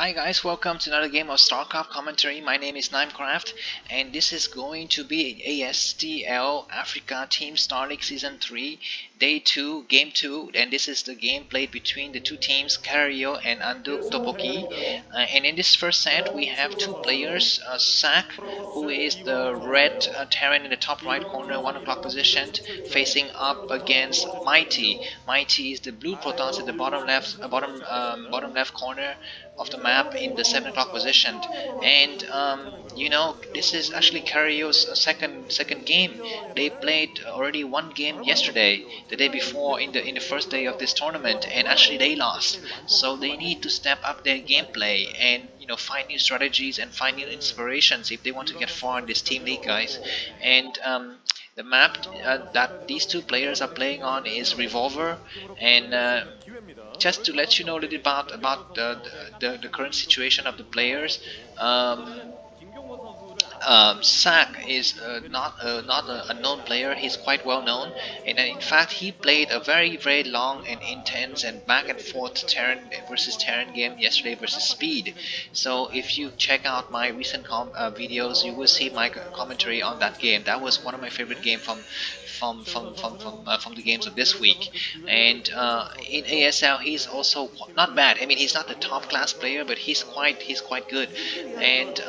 Hi guys, welcome to another game of Starcraft commentary. My name is Nimecraft and this is going to be ASTL Africa Team Star League Season 3 Day 2, Game 2, and this is the game played between the two teams Carariyo and Angdduk Topoki. And in this first set we have two players, Ssak, who is the red Terran in the top right corner, 1 o'clock positioned, facing up against Mighty. Mighty is the blue Protons at the bottom left, bottom left corner of the map in the 7 o'clock position. And this is actually Carariyo's second game. They played already one game yesterday, the day before, in the first day of this tournament, and actually they lost. So they need to step up their gameplay and find new strategies and find new inspirations if they want to get far in this team league, guys. And the map that these two players are playing on is Revolver, and just to let you know a little about the current situation of the players. Ssak is not an unknown player. He's quite well known, and in fact, he played a very long and intense and back and forth Terran versus Terran game yesterday versus Speed. So if you check out my recent videos, you will see my commentary on that game. That was one of my favorite games from the games of this week. And in ASL, he's also not bad. I mean, he's not the top class player, but he's quite good. And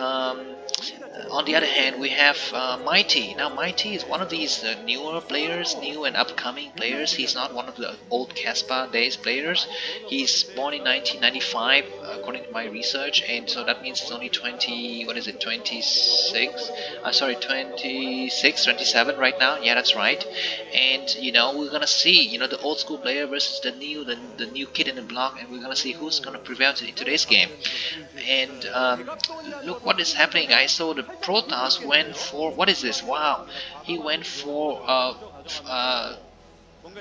on the other hand, we have Mighty. Now, Mighty is one of these newer players, new and upcoming players. He's not one of the old Caspa days players. He's born in 1995, according to my research, and so that means he's only 20. What is it? 26. Sorry, 26, 27 right now. Yeah, that's right. And we're gonna see, the old school player versus the new kid in the block, and we're gonna see who's gonna prevail in today's game. And look what is happening, guys. So the Protoss went for, what is this? Wow, he went for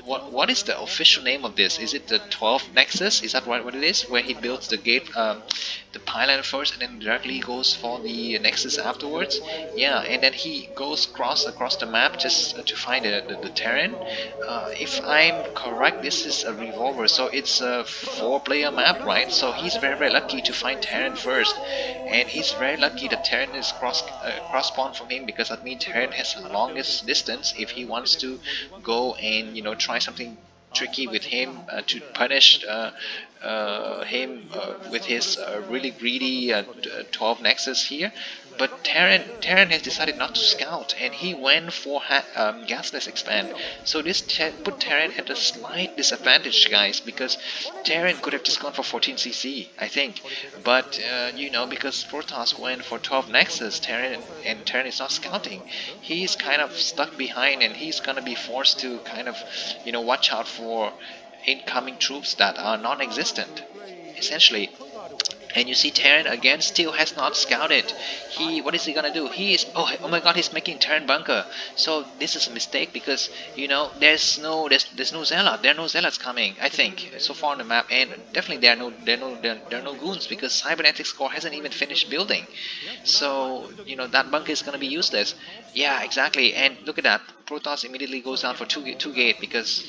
what is the official name of this? Is it the 12th Nexus? Is that what it is? Where he builds the gate, the pylon first, and then directly goes for the Nexus afterwards. Yeah, and then he goes across the map just to find the Terran. If I'm correct, this is a Revolver, so it's a 4-player map, right? So he's very lucky to find Terran first, and he's very lucky that Terran is cross spawn from him, because that means Terran has the longest distance if he wants to go and try something tricky with him to punish him with his really greedy 12 Nexus here. But Terran has decided not to scout, and he went for gasless expand. So this put Terran at a slight disadvantage, guys, because Terran could have just gone for 14cc, I think. But because Protoss went for 12 Nexus, Terran is not scouting. He's kind of stuck behind, and he's gonna be forced to kind of watch out for incoming troops that are non-existent, essentially. And you see Terran again still has not scouted. What is he gonna do? Oh my god, he's making Terran bunker. So this is a mistake, because there's no zealot. There are no zealots coming, I think, so far on the map, and definitely there are no goons, because Cybernetics Core hasn't even finished building. So that bunker is gonna be useless. Yeah, exactly. And look at that. Protoss immediately goes down for two gate, because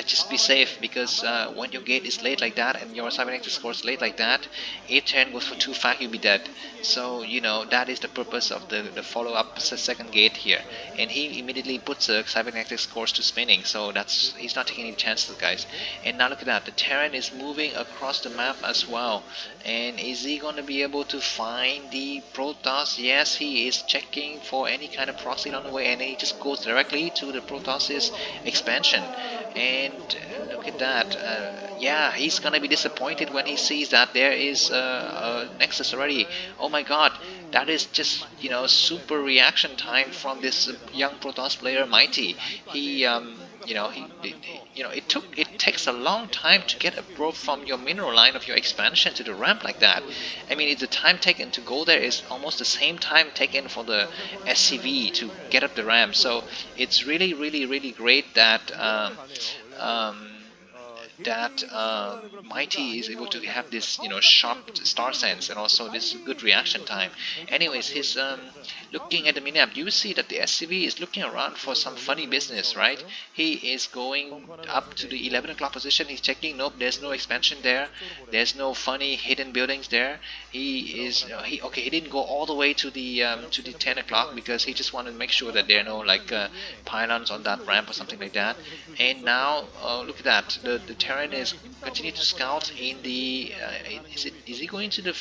just be safe, because when your gate is late like that and your cybernetics scores late like that, if Terran goes for 2 fact, you'll be dead. So that is the purpose of the follow-up second gate here, and he immediately puts the cybernetics scores to spinning, so he's not taking any chances, guys. And now look at that, the Terran is moving across the map as well, and is he going to be able to find the Protoss? Yes, he is checking for any kind of proxy on the way, and he just goes directly to the Protoss's expansion. And look at that. Yeah, he's gonna be disappointed when he sees that there is a Nexus already. Oh my god, that is just super reaction time from this young Protoss player, Mighty. It takes a long time to get a probe from your mineral line of your expansion to the ramp like that. I mean, the time taken to go there is almost the same time taken for the SCV to get up the ramp. So it's really great that um, that Mighty is able to have this, sharp star sense and also this good reaction time. Anyways, his looking at the minimap, you see that the SCV is looking around for some funny business, right? He is going up to the 11 o'clock position. He's checking. Nope, there's no expansion there. There's no funny hidden buildings there. He is he didn't go all the way to the 10 o'clock because he just wanted to make sure that there are no like pylons on that ramp or something like that. And now look at that. The Terran is continue to scout in the is he going to the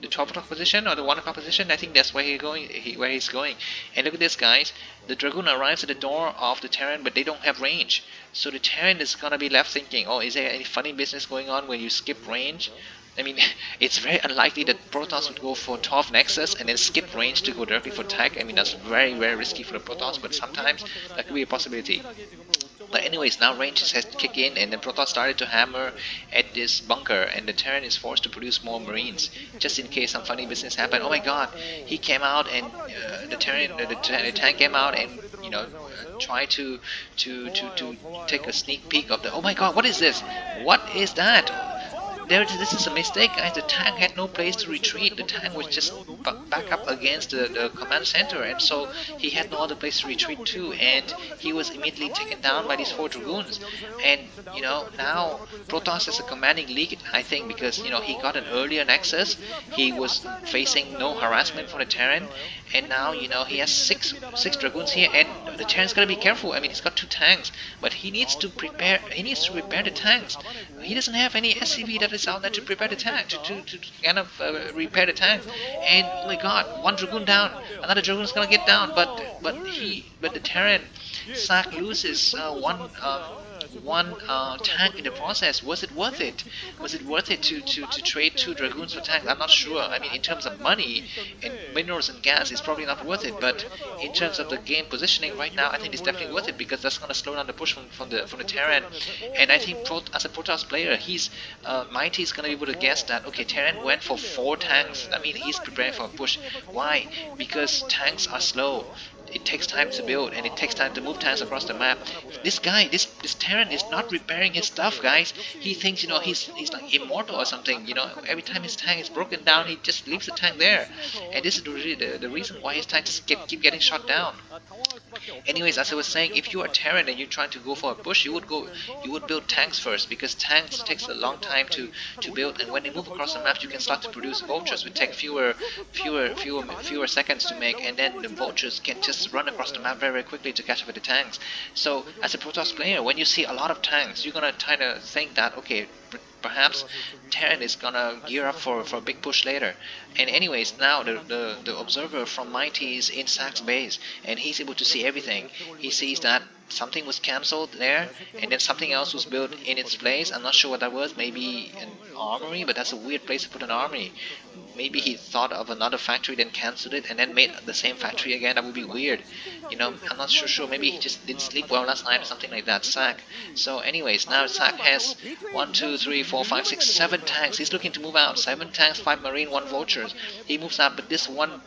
12 o'clock position or the 1 o'clock position? I think that's where where he's going. And look at this, guys. The Dragoon arrives at the door of the Terran, but they don't have range. So the Terran is gonna be left thinking, oh, is there any funny business going on when you skip range? I mean, it's very unlikely that Protoss would go for 12 Nexus and then skip range to go directly for tech. I mean, that's very, very risky for the Protoss, but sometimes that could be a possibility. But anyways, now ranges has to kick in, and then Protoss started to hammer at this bunker, and the Terran is forced to produce more Marines, just in case some funny business happened. Oh my god, he came out, and the tank came out, and try to take a sneak peek of the. Oh my god, what is this? What is that? This is a mistake, guys. The tank had no place to retreat. The tank was just back up against the command center, and so he had no other place to retreat to, and he was immediately taken down by these 4 Dragoons. And now Protoss has a commanding lead, I think, because he got an earlier Nexus. He was facing no harassment from the Terran, and now he has six Dragoons here, and the Terran's gotta be careful. I mean, he's got 2 tanks, but he needs to repair the tanks. He doesn't have any SCV that is out there to prepare the tank, to kind of repair the tank. And oh my god, 1 Dragoon down, another Dragoon is gonna get down, but the Terran Ssak loses one tank in the process. Was it worth it? Was it worth it to trade 2 Dragoons for tanks? I'm not sure. I mean, in terms of money and minerals and gas, it's probably not worth it. But in terms of the game positioning right now, I think it's definitely worth it because that's going to slow down the push from the Terran. And I think as a Protoss player, he's Mighty is going to be able to guess that okay, Terran went for 4 tanks. I mean, he's preparing for a push. Why? Because tanks are slow. It takes time to build, and it takes time to move tanks across the map. This guy, this Terran is not repairing his stuff, guys. He thinks he's like immortal or something. Every time his tank is broken down, he just leaves the tank there, and this is really the reason why his tanks keep getting shot down. Anyways, as I was saying, if you are Terran and you're trying to go for a push, you would build tanks first, because tanks takes a long time to build, and when they move across the map, you can start to produce vultures, which take fewer seconds to make, and then the vultures can just run across the map very, very quickly to catch up with the tanks. So as a Protoss player, when you see a lot of tanks, you're gonna kind of think that okay, perhaps Terran is gonna gear up for a big push later. And anyways, now the observer from Mighty is in Sack's base, and he's able to see everything. He sees that something was cancelled there, and then something else was built in its place. I'm not sure what that was. Maybe an armory, but that's a weird place to put an armory. Maybe he thought of another factory, then cancelled it, and then made the same factory again. That would be weird. I'm not sure. Maybe he just didn't sleep well last night or something like that. Sack. So anyways, now Sack has 1, 2, 3, 4, 5, 6, 7 tanks. He's looking to move out. 7 tanks, 5 marine, 1 vultures. He moves out, but this one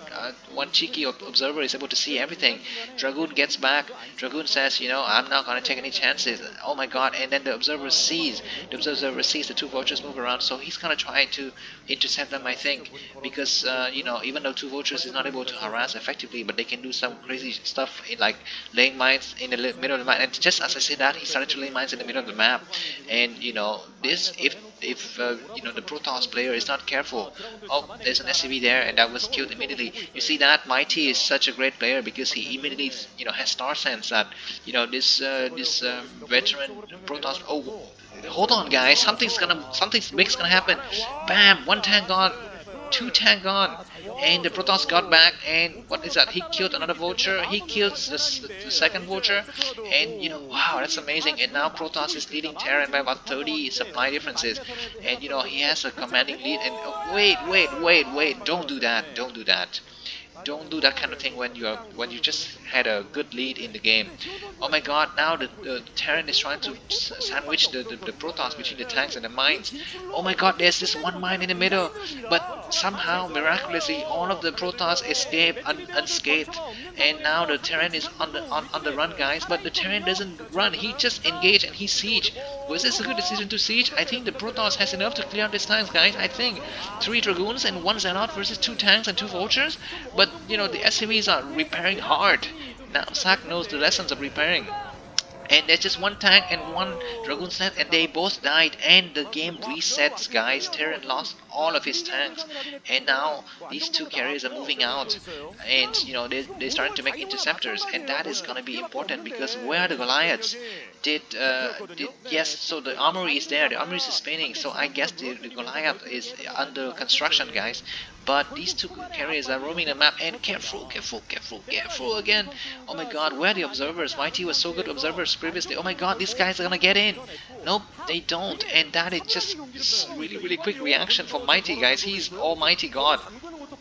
cheeky observer is able to see everything. Dragoon gets back. Dragoon says, I'm not gonna take any chances. Oh my god! And then the observer sees the 2 vultures move around, so he's gonna try to intercept them, I think, because even though 2 vultures is not able to harass effectively, but they can do some crazy stuff like laying mines in the middle of the map. And just as I said that, he started to lay mines in the middle of the map, and this if the Protoss player is not careful, oh, there's an SCV there, and that was killed immediately. You see that Mighty is such a great player because he immediately has star sense that this veteran Protoss. Oh, hold on, guys, something big's gonna happen. Bam, 1 tank gone, 2 tank gone, and the Protoss got back, and what is that? He killed another vulture. He killed the second vulture, and wow, that's amazing. And now Protoss is leading Terran by about 30 supply differences, and he has a commanding lead. And oh, wait, don't do that. Don't do that kind of thing when you just had a good lead in the game. Oh my god, now the Terran is trying to sandwich the Protoss between the tanks and the mines. Oh my god, there's this one mine in the middle, but somehow miraculously all of the Protoss escape unscathed, and now the Terran is on the run, guys. But the Terran doesn't run; he just engage and he siege. Was this a good decision to siege? I think the Protoss has enough to clear out these tanks, guys. I think 3 Dragoons and 1 Zealot versus 2 tanks and 2 Vultures. But you know the SCVs are repairing hard. Now Ssak knows the lessons of repairing, and there's just 1 tank and 1 Dragoon left, and they both died, and the game resets, guys. Terran lost all of his tanks, and now these 2 carriers are moving out, and you know they're starting to make interceptors, and that is gonna be important because where are the Goliaths? Did yes, so the armory is there, the armory is spinning, so I guess the Goliath is under construction, guys. But these 2 carriers are roaming the map, and careful again. Oh my god, where are the observers? Mighty was so good observers previously. Oh my god, these guys are gonna get in. Nope, they don't, and that is just really quick reaction from Mighty, guys. He's almighty god.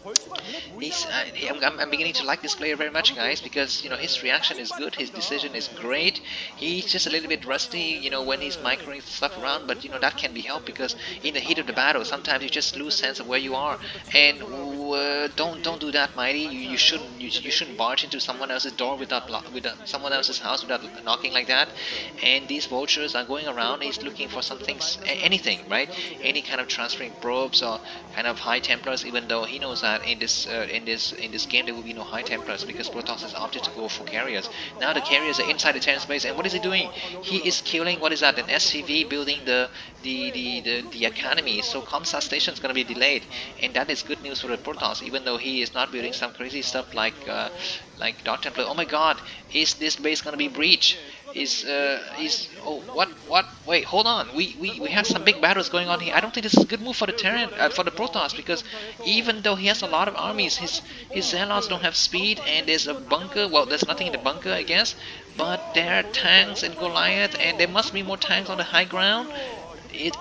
I'm beginning to like this player very much, guys, because you know his reaction is good, his decision is great. He's just a little bit rusty, you know, when he's microing stuff around, but you know that can be helped because in the heat of the battle, sometimes you just lose sense of where you are. And don't do that, Mighty. You shouldn't barge into someone else's door without someone else's house without knocking like that. And these vultures are going around. He's looking for something, anything, right? Any kind of transferring probes or kind of high Templars, even though he knows that in this game there will be no high Templars because Protoss has opted to go for carriers. Now the carriers are inside the Terran space, and what is he doing? He is killing, what is that, an SCV building the academy. So Comsat station is going to be delayed, and that is good news for the Protoss, even though he is not building some crazy stuff like Dark Templar. Oh my god, is this base going to be breached? Oh, what, wait, hold on, we have some big battles going on here. I don't think this is a good move for the Terran, for the Protoss, because even though he has a lot of armies, his Zealots don't have speed, and there's a bunker. Well, there's nothing in the bunker, I guess, but there are tanks and Goliath, and there must be more tanks on the high ground.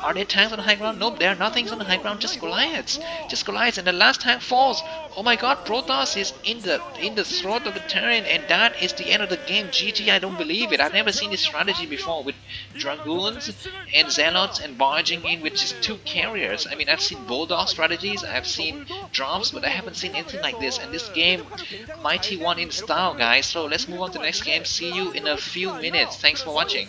Are there tanks on the high ground? Nope, there are nothing on the high ground, just Goliaths. Just Goliaths, and the last tank falls. Oh my god, Protoss is in the throat of the Terran, and that is the end of the game. GG, I don't believe it. I've never seen this strategy before with Dragoons and Zealots and barging in with just 2 carriers. I mean, I've seen Bulldog strategies, I've seen drums, but I haven't seen anything like this. And this game, Mighty won in style, guys. So let's move on to the next game. See you in a few minutes. Thanks for watching.